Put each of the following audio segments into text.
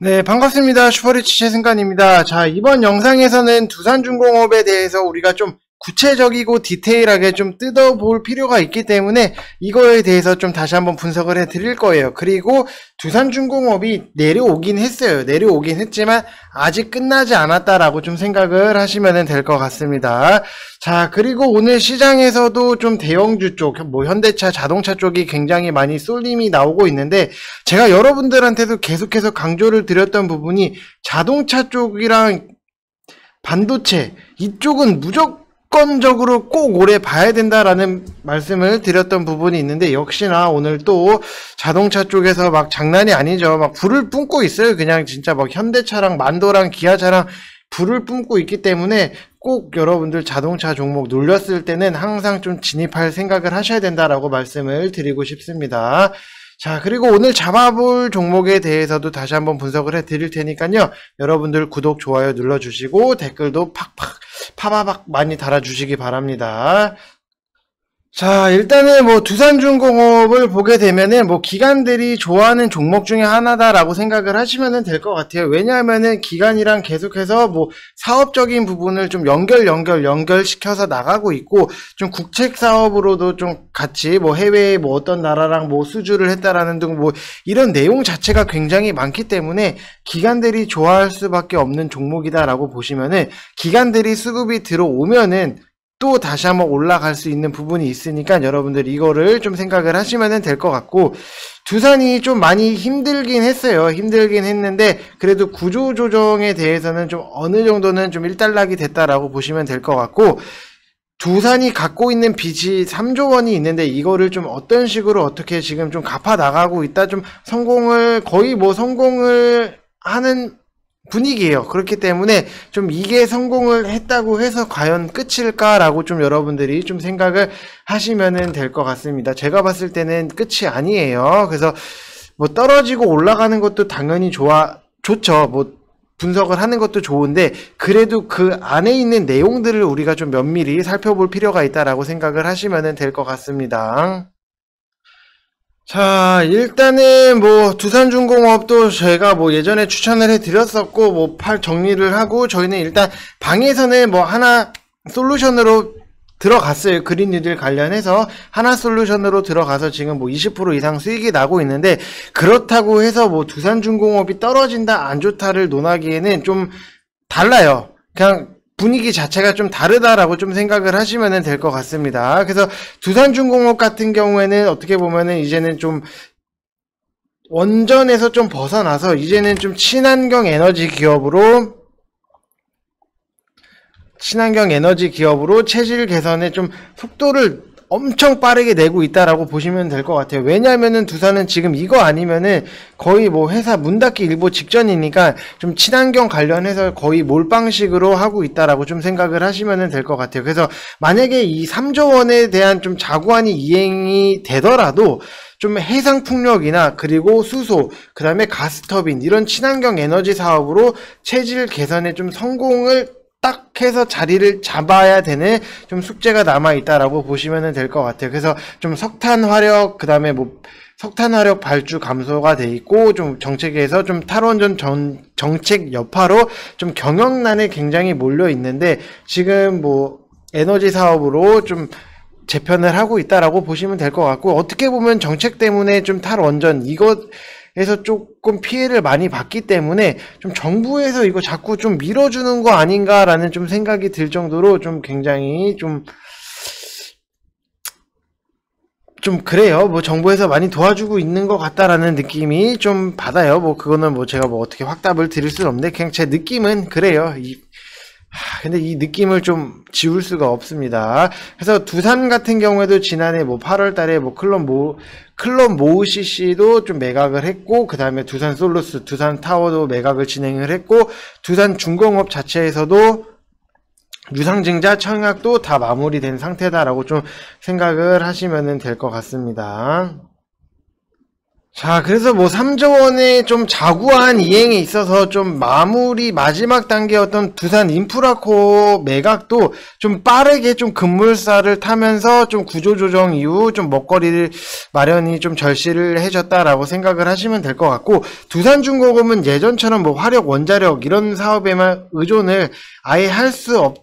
네, 반갑습니다. 슈퍼리치 최승관입니다. 자, 이번 영상에서는 두산중공업에 대해서 우리가 좀 구체적이고 디테일하게 좀 뜯어볼 필요가 있기 때문에 이거에 대해서 좀 다시 한번 분석을 해 드릴 거예요. 그리고 두산중공업이 내려오긴 했어요. 내려오긴 했지만 아직 끝나지 않았다라고 좀 생각을 하시면 될 것 같습니다. 자, 그리고 오늘 시장에서도 좀 대형주 쪽, 뭐 현대차, 자동차 쪽이 굉장히 많이 쏠림이 나오고 있는데 제가 여러분들한테도 계속해서 강조를 드렸던 부분이 자동차 쪽이랑 반도체 이쪽은 무조건적으로 꼭 오래 봐야 된다라는 말씀을 드렸던 부분이 있는데 역시나 오늘 또 자동차 쪽에서 막 장난이 아니죠. 막 불을 뿜고 있어요. 그냥 진짜 막 현대차랑 만도랑 기아차랑 불을 뿜고 있기 때문에 꼭 여러분들 자동차 종목 눌렸을 때는 항상 좀 진입할 생각을 하셔야 된다라고 말씀을 드리고 싶습니다. 자, 그리고 오늘 잡아볼 종목에 대해서도 다시 한번 분석을 해 드릴 테니까요. 여러분들 구독, 좋아요 눌러주시고 댓글도 팍팍, 파바박 많이 달아주시기 바랍니다. 자, 일단은 뭐 두산중공업을 보게 되면은 뭐 기관들이 좋아하는 종목 중에 하나다라고 생각을 하시면 될 것 같아요. 왜냐하면은 기관이랑 계속해서 뭐 사업적인 부분을 좀 연결시켜서 나가고 있고 좀 국책 사업으로도 좀 같이 뭐 해외에 뭐 어떤 나라랑 뭐 수주를 했다라는 등 뭐 이런 내용 자체가 굉장히 많기 때문에 기관들이 좋아할 수밖에 없는 종목이다라고 보시면은 기관들이 수급이 들어오면은 또 다시 한번 올라갈 수 있는 부분이 있으니까 여러분들 이거를 좀 생각을 하시면 될 것 같고 두산이 좀 많이 힘들긴 했어요. 힘들긴 했는데 그래도 구조 조정에 대해서는 좀 어느 정도는 좀 일단락이 됐다라고 보시면 될 것 같고 두산이 갖고 있는 빚이 3조 원이 있는데 이거를 좀 어떤 식으로 어떻게 지금 좀 갚아 나가고 있다 좀 거의 뭐 성공을 하는 분위기예요. 그렇기 때문에 좀 이게 성공을 했다고 해서 과연 끝일까라고 좀 여러분들이 좀 생각을 하시면 될 것 같습니다. 제가 봤을 때는 끝이 아니에요. 그래서 뭐 떨어지고 올라가는 것도 당연히 좋죠. 뭐 분석을 하는 것도 좋은데 그래도 그 안에 있는 내용들을 우리가 좀 면밀히 살펴볼 필요가 있다라고 생각을 하시면 될 것 같습니다. 자, 일단은 뭐 두산중공업도 제가 뭐 예전에 추천을 해드렸었고 뭐 정리를 하고 저희는 일단 방에서는 뭐 하나 솔루션으로 들어갔어요. 그린뉴딜 관련해서 하나 솔루션으로 들어가서 지금 뭐 20% 이상 수익이 나고 있는데 그렇다고 해서 뭐 두산중공업이 떨어진다 안 좋다를 논하기에는 좀 달라요. 그냥 분위기 자체가 좀 다르다라고 좀 생각을 하시면 될 것 같습니다. 그래서 두산중공업 같은 경우에는 어떻게 보면은 이제는 좀 원전에서 좀 벗어나서 이제는 좀 친환경 에너지 기업으로 체질 개선에 좀 속도를 엄청 빠르게 내고 있다라고 보시면 될 것 같아요. 왜냐하면은 두산은 지금 이거 아니면은 거의 뭐 회사 문 닫기 일보 직전이니까 좀 친환경 관련해서 거의 몰빵식으로 하고 있다라고 좀 생각을 하시면 될 것 같아요. 그래서 만약에 이 3조 원에 대한 좀 자구안이 이행이 되더라도 좀 해상풍력이나 그리고 수소, 그 다음에 가스터빈 이런 친환경 에너지 사업으로 체질 개선에 좀 성공을 딱 해서 자리를 잡아야 되는 좀 숙제가 남아있다라고 보시면 될 것 같아요. 그래서 좀 석탄 화력, 그 다음에 뭐 석탄 화력 발주 감소가 돼 있고 좀 정책에서 좀 탈원전 정책 여파로 좀 경영난에 굉장히 몰려 있는데 지금 뭐 에너지 사업으로 좀 재편을 하고 있다라고 보시면 될 것 같고 어떻게 보면 정책 때문에 좀 탈원전 이것에서 조금 피해를 많이 봤기 때문에 좀 정부에서 이거 자꾸 좀 밀어주는 거 아닌가라는 좀 생각이 들 정도로 좀 굉장히 좀 그래요. 뭐 정부에서 많이 도와주고 있는 것 같다라는 느낌이 좀 받아요. 뭐 그거는 뭐 제가 뭐 어떻게 확답을 드릴 수는 없는데 그냥 제 느낌은 그래요. 근데 이 느낌을 좀 지울 수가 없습니다. 그래서 두산 같은 경우에도 지난해 뭐 8월 달에 뭐 클럽 모우 CC도 좀 매각을 했고, 그 다음에 두산 솔루스, 두산 타워도 매각을 진행을 했고, 두산 중공업 자체에서도 유상증자 청약도 다 마무리된 상태다라고 좀 생각을 하시면 될 것 같습니다. 자, 그래서 뭐 3조 원의 좀 자구한 이행에 있어서 좀 마무리 마지막 단계 어떤 두산 인프라코어 매각도 좀 빠르게 좀 급물살을 타면서 좀 구조조정 이후 좀 먹거리를 마련이 좀 절실을 해줬다라고 생각을 하시면 될 것 같고, 두산중공업은 예전처럼 뭐 화력, 원자력 이런 사업에만 의존을 아예 할 수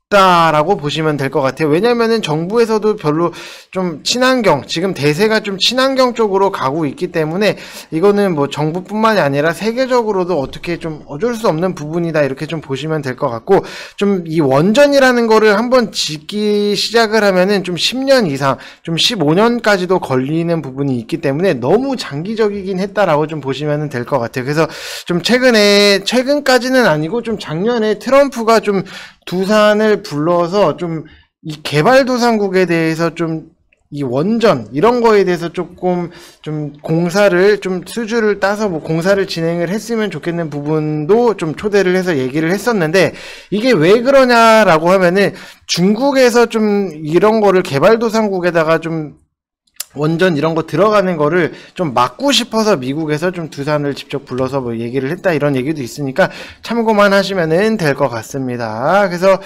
없다라고 보시면 될 것 같아요. 왜냐면은 정부에서도 별로 좀 친환경, 지금 대세가 좀 친환경 쪽으로 가고 있기 때문에 이거는 뭐 정부뿐만이 아니라 세계적으로도 어떻게 좀 어쩔 수 없는 부분이다, 이렇게 좀 보시면 될 것 같고, 좀 이 원전이라는 거를 한번 짓기 시작을 하면은 좀 10년 이상, 좀 15년까지도 걸리는 부분이 있기 때문에 너무 장기적이긴 했다라고 좀 보시면 될 것 같아요. 그래서 좀 최근까지는 아니고 좀 작년에 트럼프가 좀 두산을 불러서 좀 이 개발도상국에 대해서 좀 이 원전 이런 거에 대해서 조금 좀 공사를 좀 수주를 따서 뭐 공사를 진행을 했으면 좋겠는 부분도 좀 초대를 해서 얘기를 했었는데, 이게 왜 그러냐라고 하면은 중국에서 좀 이런 거를 개발도상국에다가 좀 원전 이런 거 들어가는 거를 좀 막고 싶어서 미국에서 좀 두산을 직접 불러서 뭐 얘기를 했다, 이런 얘기도 있으니까 참고만 하시면은 될 것 같습니다. 그래서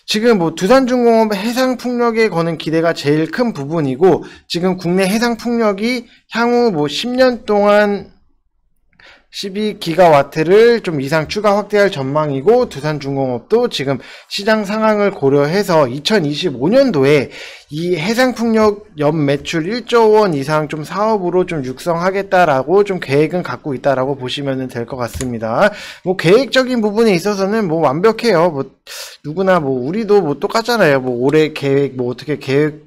지금 뭐 두산중공업 해상풍력에 거는 기대가 제일 큰 부분이고, 지금 국내 해상풍력이 향후 뭐 10년 동안 12기가와트를 좀 이상 추가 확대할 전망이고, 두산중공업도 지금 시장 상황을 고려해서 2025년도에 이 해상풍력 연 매출 1조 원 이상 좀 사업으로 좀 육성하겠다라고 좀 계획은 갖고 있다라고 보시면 될 것 같습니다. 뭐 계획적인 부분에 있어서는 뭐 완벽해요. 뭐 누구나 뭐 우리도 뭐 똑같잖아요. 뭐 올해 계획 뭐 어떻게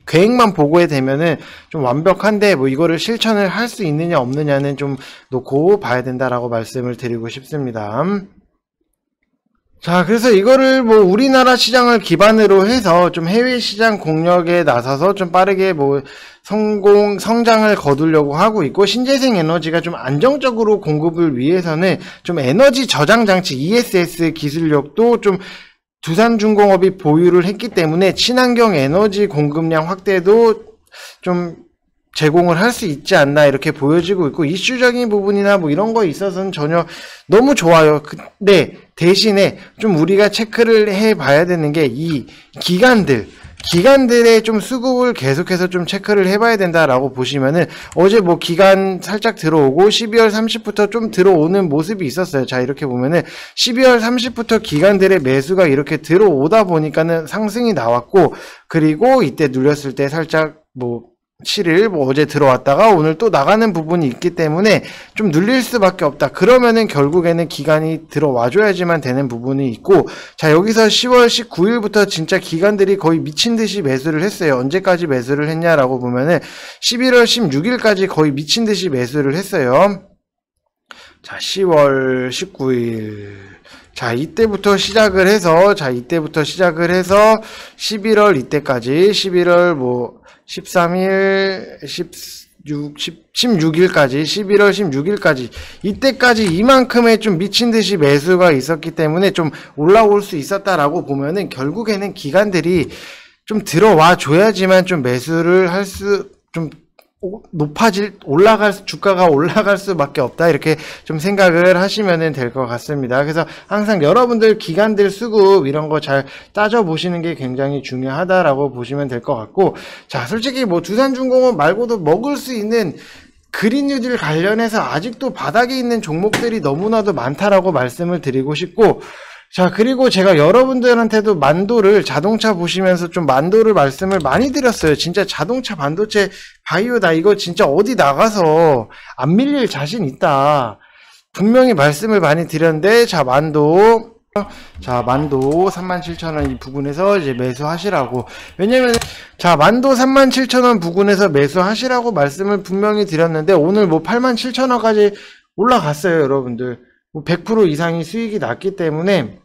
계획만 보고에 되면은 좀 완벽한데, 뭐 이거를 실천을 할 수 있느냐 없느냐는 좀 놓고 봐야 된다라고 말씀을 드리고 싶습니다. 자, 그래서 이거를 뭐 우리나라 시장을 기반으로 해서 좀 해외 시장 공략에 나서서 좀 빠르게 뭐 성장을 거두려고 하고 있고, 신재생 에너지가 좀 안정적으로 공급을 위해서는 좀 에너지 저장 장치 ESS 기술력도 좀 두산중공업이 보유를 했기 때문에 친환경 에너지 공급량 확대도 좀 제공을 할 수 있지 않나, 이렇게 보여지고 있고, 이슈적인 부분이나 뭐 이런 거에 있어서는 전혀 너무 좋아요. 근데 대신에 좀 우리가 체크를 해 봐야 되는 게 이 기관들의 좀 수급을 계속해서 좀 체크를 해봐야 된다라고 보시면은, 어제 뭐 기간 살짝 들어오고 12월 30부터 좀 들어오는 모습이 있었어요. 자, 이렇게 보면은 12월 30부터 기관들의 매수가 이렇게 들어오다 보니까는 상승이 나왔고, 그리고 이때 눌렸을 때 살짝 뭐 7일 뭐 어제 들어왔다가 오늘 또 나가는 부분이 있기 때문에 좀 눌릴 수밖에 없다. 그러면은 결국에는 기간이 들어와줘야지만 되는 부분이 있고, 자, 여기서 10월 19일부터 진짜 기관들이 거의 미친 듯이 매수를 했어요. 언제까지 매수를 했냐라고 보면은 11월 16일까지 거의 미친 듯이 매수를 했어요. 자, 10월 19일. 자, 이때부터 시작을 해서 11월 이때까지 11월 뭐 13일, 16일까지, 11월 16일까지, 이때까지 이만큼의 좀 미친 듯이 매수가 있었기 때문에 좀 올라올 수 있었다라고 보면은, 결국에는 기관들이 좀 들어와 줘야지만 좀 매수를 할 수, 좀 주가가 올라갈 수밖에 없다, 이렇게 좀 생각을 하시면 될 것 같습니다. 그래서 항상 여러분들 기관들 수급 이런 거 잘 따져 보시는 게 굉장히 중요하다라고 보시면 될 것 같고, 자, 솔직히 뭐 두산중공업 말고도 먹을 수 있는 그린 뉴딜 관련해서 아직도 바닥에 있는 종목들이 너무나도 많다라고 말씀을 드리고 싶고, 자, 그리고 제가 여러분들한테도 만도를, 자동차 보시면서 좀 만도를 말씀을 많이 드렸어요. 진짜 자동차 반도체 바이오다, 이거 진짜 어디 나가서 안 밀릴 자신 있다, 분명히 말씀을 많이 드렸는데, 자, 만도 37,000원 이 부분에서 이제 매수하시라고. 왜냐면 자, 만도 37,000원 부근에서 매수하시라고 말씀을 분명히 드렸는데, 오늘 뭐 87,000원까지 올라갔어요. 여러분들 뭐 100% 이상이 수익이 났기 때문에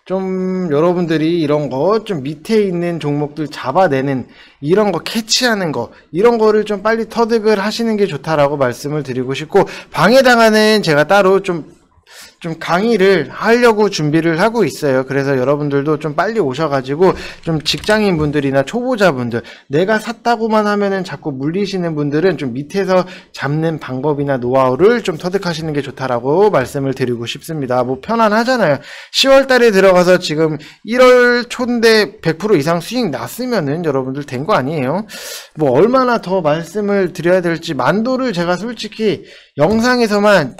좀 여러분들이 이런 거 좀 밑에 있는 종목들 잡아내는, 이런 거 캐치하는 거, 이런 거를 좀 빨리 터득을 하시는 게 좋다라고 말씀을 드리고 싶고, 방해당하는 제가 따로 좀 좀 강의를 하려고 준비를 하고 있어요. 그래서 여러분들도 좀 빨리 오셔가지고 좀 직장인 분들이나 초보자분들, 내가 샀다고만 하면은 자꾸 물리시는 분들은 좀 밑에서 잡는 방법이나 노하우를 좀 터득하시는 게 좋다라고 말씀을 드리고 싶습니다. 뭐 편안하잖아요. 10월 달에 들어가서 지금 1월 초인데 100% 이상 수익 났으면은 여러분들 된 거 아니에요? 뭐 얼마나 더 말씀을 드려야 될지, 만도를 제가 솔직히 영상에서만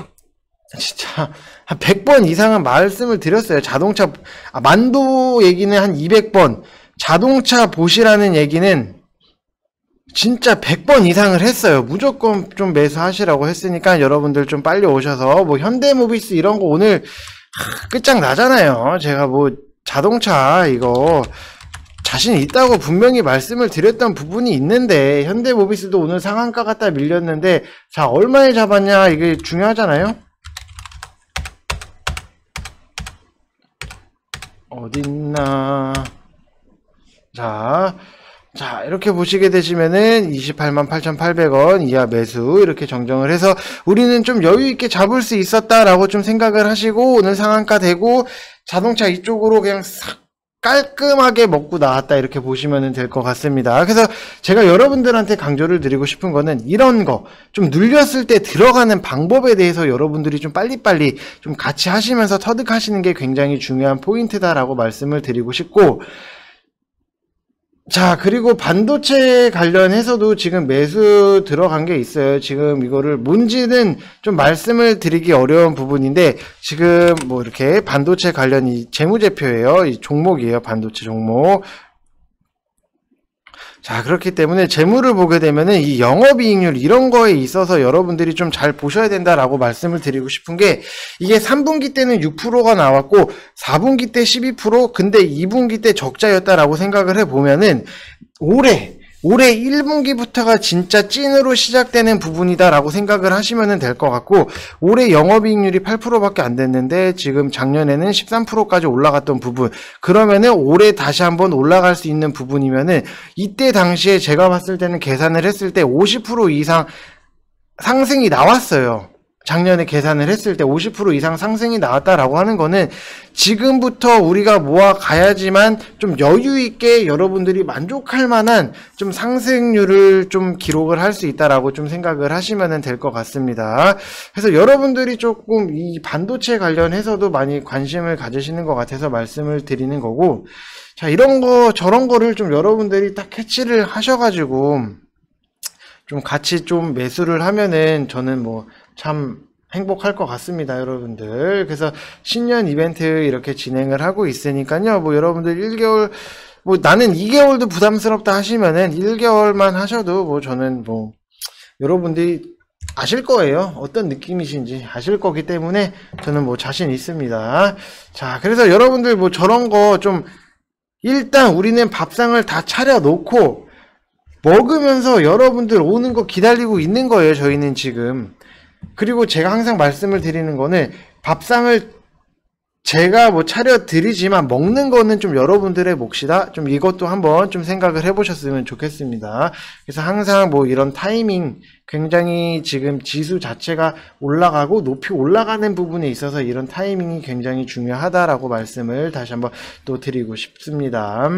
진짜 한 100번 이상은 말씀을 드렸어요. 자동차, 만도 얘기는 한 200번, 자동차 보시라는 얘기는 진짜 100번 이상을 했어요. 무조건 좀 매수하시라고 했으니까 여러분들 좀 빨리 오셔서, 뭐 현대모비스 이런 거 오늘 끝장나잖아요. 제가 뭐 자동차 이거 자신 있다고 분명히 말씀을 드렸던 부분이 있는데, 현대모비스도 오늘 상한가 갖다 밀렸는데, 자, 얼마에 잡았냐 이게 중요하잖아요. 어딨나. 자, 이렇게 보시게 되시면은 288,800원 이하 매수 이렇게 정정을 해서 우리는 좀 여유있게 잡을 수 있었다라고 좀 생각을 하시고, 오늘 상한가 되고 자동차 이쪽으로 그냥 싹 깔끔하게 먹고 나왔다 이렇게 보시면 될 것 같습니다. 그래서 제가 여러분들한테 강조를 드리고 싶은 거는, 이런 거 좀 눌렸을 때 들어가는 방법에 대해서 여러분들이 좀 빨리빨리 좀 같이 하시면서 터득하시는 게 굉장히 중요한 포인트다라고 말씀을 드리고 싶고, 자, 그리고 반도체 관련해서도 지금 매수 들어간 게 있어요. 지금 이거를 뭔지는 좀 말씀을 드리기 어려운 부분인데, 지금 뭐 이렇게 반도체 관련 이 재무제표예요. 이 종목이에요. 반도체 종목. 자, 그렇기 때문에 재무를 보게 되면은 이 영업이익률 이런 거에 있어서 여러분들이 좀 잘 보셔야 된다라고 말씀을 드리고 싶은 게, 이게 3분기 때는 6%가 나왔고 4분기 때 12%, 근데 2분기 때 적자였다라고 생각을 해보면은 올해 1분기부터가 진짜 찐으로 시작되는 부분이다라고 생각을 하시면 될 것 같고, 올해 영업이익률이 8%밖에 안 됐는데 지금 작년에는 13%까지 올라갔던 부분, 그러면은 올해 다시 한번 올라갈 수 있는 부분이면은, 이때 당시에 제가 봤을 때는 계산을 했을 때 50% 이상 상승이 나왔어요. 작년에 계산을 했을 때 50% 이상 상승이 나왔다라고 하는 거는, 지금부터 우리가 모아 가야지만 좀 여유 있게 여러분들이 만족할 만한 좀 상승률을 좀 기록을 할 수 있다라고 좀 생각을 하시면 될 것 같습니다. 그래서 여러분들이 조금 이 반도체 관련해서도 많이 관심을 가지시는 것 같아서 말씀을 드리는 거고, 자, 이런 거 저런 거를 좀 여러분들이 딱 캐치를 하셔가지고 좀 같이 좀 매수를 하면은 저는 뭐 참 행복할 것 같습니다, 여러분들. 그래서 신년 이벤트 이렇게 진행을 하고 있으니까요. 뭐 여러분들 1개월, 뭐 나는 2개월도 부담스럽다 하시면은 1개월만 하셔도 뭐 저는 뭐 여러분들이 아실 거예요. 어떤 느낌이신지 아실 거기 때문에 저는 뭐 자신 있습니다. 자, 그래서 여러분들 뭐 저런 거 좀, 일단 우리는 밥상을 다 차려놓고 먹으면서 여러분들 오는 거 기다리고 있는 거예요, 저희는 지금. 그리고 제가 항상 말씀을 드리는 거는, 밥상을 제가 뭐 차려드리지만 먹는 거는 좀 여러분들의 몫이다. 좀 이것도 한번 좀 생각을 해보셨으면 좋겠습니다. 그래서 항상 뭐 이런 타이밍, 굉장히 지금 지수 자체가 올라가고 높이 올라가는 부분에 있어서 이런 타이밍이 굉장히 중요하다라고 말씀을 다시 한번 또 드리고 싶습니다.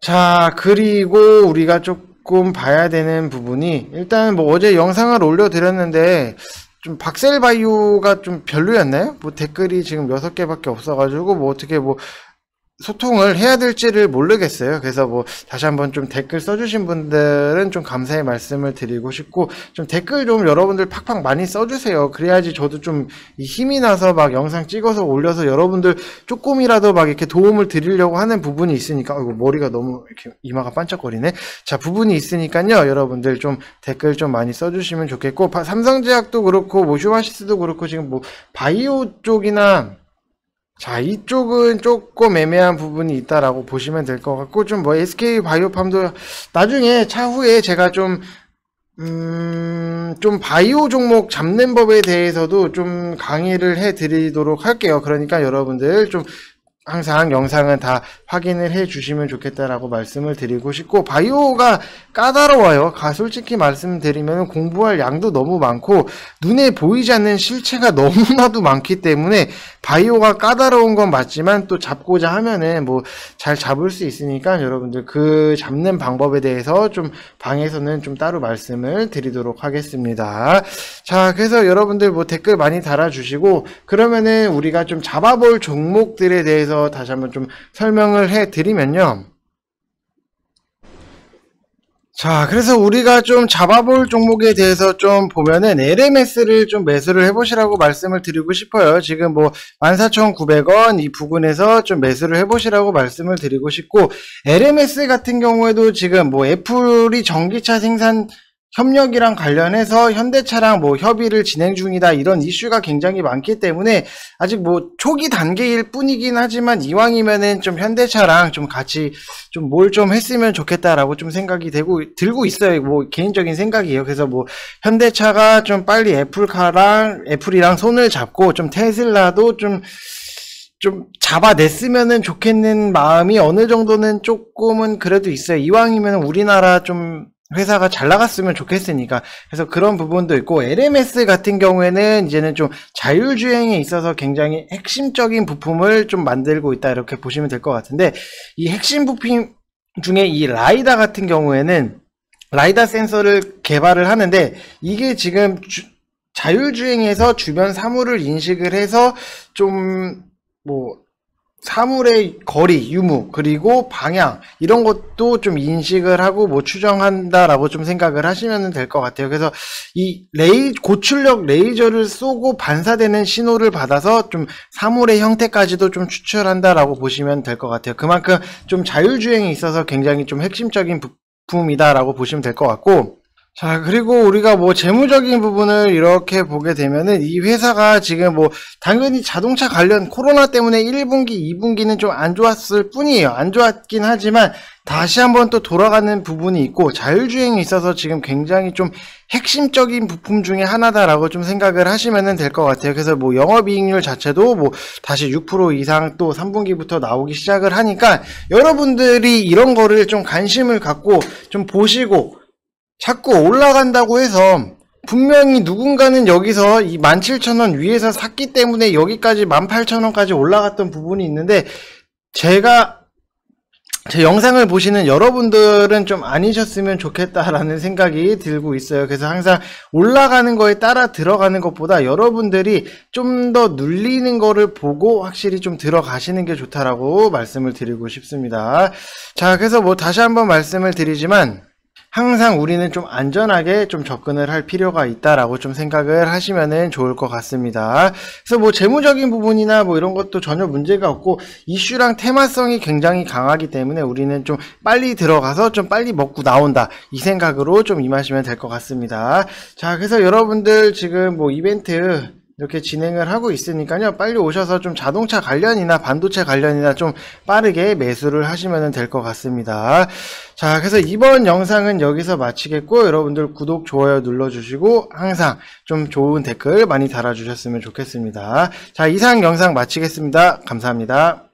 자, 그리고 우리가 조금 봐야 되는 부분이, 일단 뭐 어제 영상을 올려드렸는데 좀 박셀바이오가 좀 별로였나요? 뭐 댓글이 지금 6개밖에 없어가지고 뭐 어떻게 뭐 소통을 해야 될지를 모르겠어요. 그래서 뭐 다시 한번 좀 댓글 써주신 분들은 좀 감사의 말씀을 드리고 싶고, 좀 댓글 좀 여러분들 팍팍 많이 써주세요. 그래야지 저도 좀 힘이 나서 막 영상 찍어서 올려서 여러분들 조금이라도 막 이렇게 도움을 드리려고 하는 부분이 있으니까. 아이고, 머리가 너무 이렇게 이마가 반짝거리네. 자, 부분이 있으니까요, 여러분들 좀 댓글 좀 많이 써주시면 좋겠고, 삼성제약도 그렇고 뭐 휴마시스도 그렇고 지금 뭐 바이오 쪽이나, 자, 이쪽은 조금 애매한 부분이 있다라고 보시면 될 것 같고, 좀 뭐 SK 바이오팜도 나중에 차후에 제가 좀 바이오 종목 잡는 법에 대해서도 좀 강의를 해 드리도록 할게요. 그러니까 여러분들 좀 항상 영상은 다 확인을 해 주시면 좋겠다라고 말씀을 드리고 싶고, 바이오가 까다로워요. 솔직히 말씀드리면 공부할 양도 너무 많고 눈에 보이지 않는 실체가 너무나도 많기 때문에 바이오가 까다로운 건 맞지만 또 잡고자 하면은 뭐 잘 잡을 수 있으니까 여러분들 그 잡는 방법에 대해서 좀 방에서는 좀 따로 말씀을 드리도록 하겠습니다. 자, 그래서 여러분들 뭐 댓글 많이 달아주시고, 그러면은 우리가 좀 잡아볼 종목들에 대해서 다시 한번 좀 설명을 해 드리면요. 자, 그래서 우리가 좀 잡아볼 종목에 대해서 좀 보면은 LMS를 좀 매수를 해보시라고 말씀을 드리고 싶어요. 지금 뭐 14,900원 이 부근에서 좀 매수를 해보시라고 말씀을 드리고 싶고, LMS 같은 경우에도 지금 뭐 애플이 전기차 생산 협력이랑 관련해서 현대차랑 뭐 협의를 진행 중이다, 이런 이슈가 굉장히 많기 때문에 아직 뭐 초기 단계일 뿐이긴 하지만 이왕이면은 좀 현대차랑 좀 같이 좀 뭘 좀 했으면 좋겠다라고 좀 생각이 들고 있어요. 뭐 개인적인 생각이에요. 그래서 뭐 현대차가 좀 빨리 애플이랑 손을 잡고 좀 테슬라도 좀 잡아냈으면은 좋겠는 마음이 어느 정도는 조금은 그래도 있어요. 이왕이면 우리나라 좀 회사가 잘 나갔으면 좋겠으니까. 그래서 그런 부분도 있고, LMS 같은 경우에는 이제는 좀 자율주행에 있어서 굉장히 핵심적인 부품을 좀 만들고 있다, 이렇게 보시면 될 것 같은데, 이 핵심 부품 중에 이 라이다 같은 경우에는 라이다 센서를 개발을 하는데, 이게 지금 자율주행에서 주변 사물을 인식을 해서 좀 뭐 사물의 거리, 유무, 그리고 방향, 이런 것도 좀 인식을 하고 뭐 추정한다라고 좀 생각을 하시면 될 것 같아요. 그래서 이 고출력 레이저를 쏘고 반사되는 신호를 받아서 좀 사물의 형태까지도 좀 추출한다라고 보시면 될 것 같아요. 그만큼 좀 자율주행에 있어서 굉장히 좀 핵심적인 부품이다라고 보시면 될 것 같고, 자, 그리고 우리가 뭐 재무적인 부분을 이렇게 보게 되면은 이 회사가 지금 뭐 당연히 자동차 관련 코로나 때문에 1분기, 2분기는 좀 안 좋았을 뿐이에요. 안 좋았긴 하지만 다시 한번 또 돌아가는 부분이 있고, 자율주행에 있어서 지금 굉장히 좀 핵심적인 부품 중에 하나다라고 좀 생각을 하시면 될 것 같아요. 그래서 뭐 영업이익률 자체도 뭐 다시 6% 이상 또 3분기부터 나오기 시작을 하니까, 여러분들이 이런 거를 좀 관심을 갖고 좀 보시고, 자꾸 올라간다고 해서 분명히 누군가는 여기서 이 17,000원 위에서 샀기 때문에 여기까지 18,000원까지 올라갔던 부분이 있는데, 제 영상을 보시는 여러분들은 좀 아니셨으면 좋겠다라는 생각이 들고 있어요. 그래서 항상 올라가는 거에 따라 들어가는 것보다 여러분들이 좀 더 눌리는 거를 보고 확실히 좀 들어가시는 게 좋다라고 말씀을 드리고 싶습니다. 자, 그래서 뭐 다시 한번 말씀을 드리지만, 항상 우리는 좀 안전하게 좀 접근을 할 필요가 있다라고 좀 생각을 하시면은 좋을 것 같습니다. 그래서 뭐 재무적인 부분이나 뭐 이런 것도 전혀 문제가 없고, 이슈랑 테마성이 굉장히 강하기 때문에 우리는 좀 빨리 들어가서 좀 빨리 먹고 나온다, 이 생각으로 좀 임하시면 될 것 같습니다. 자, 그래서 여러분들 지금 뭐 이벤트 이렇게 진행을 하고 있으니까요, 빨리 오셔서 좀 자동차 관련이나 반도체 관련이나 좀 빠르게 매수를 하시면 될 것 같습니다. 자, 그래서 이번 영상은 여기서 마치겠고, 여러분들 구독, 좋아요 눌러주시고 항상 좀 좋은 댓글 많이 달아주셨으면 좋겠습니다. 자, 이상 영상 마치겠습니다. 감사합니다.